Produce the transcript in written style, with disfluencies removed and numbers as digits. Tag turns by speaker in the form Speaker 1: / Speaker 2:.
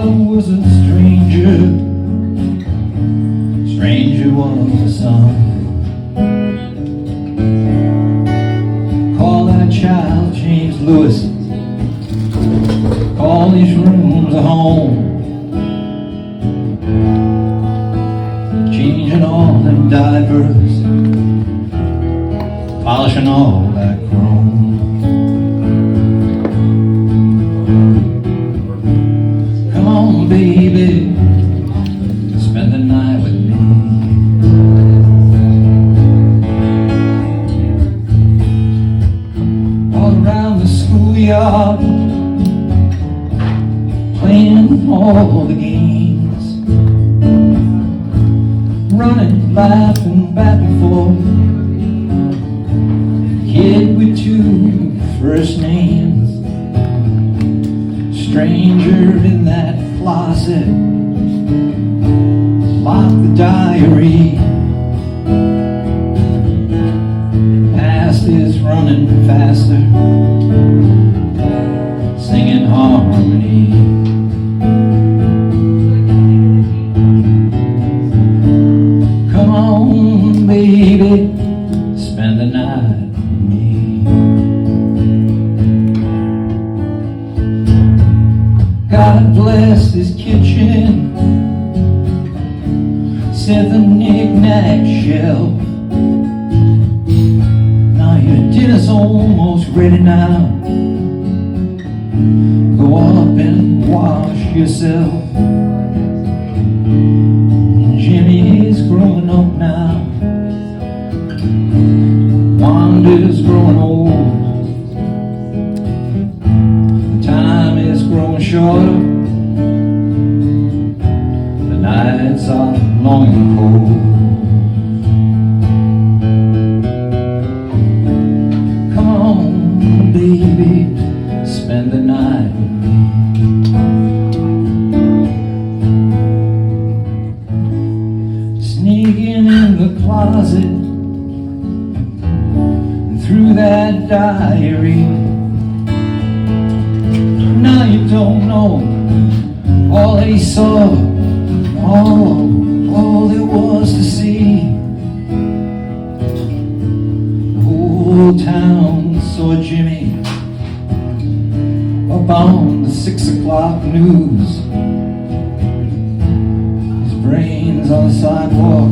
Speaker 1: father was a stranger, stranger was the son. Call that child James Lewis, call these rooms a home. Changing all them diapers, polishing all that chrome. Come on, baby, spend the night with me. All around the schoolyard, playing all the games, running, laughing back and forth. Kid with two first names, stranger in that closet, lock the diary. Past is running faster, singing harmony. Come on, baby, spend the night with me. God bless his kitchen, set the knick-knack shelf. Now your dinner's almost ready now. Go up and wash yourself. Jimmy is growing up now, Wanda's growing old. The time is growing shorter, the nights are long and cold. Come on, baby, spend the night with me. Sneaking in the closet and through that diary. Now you don't know all that he saw, all there was to see. The whole town saw Jimmy up on the 6 o'clock news. His brains on the sidewalk,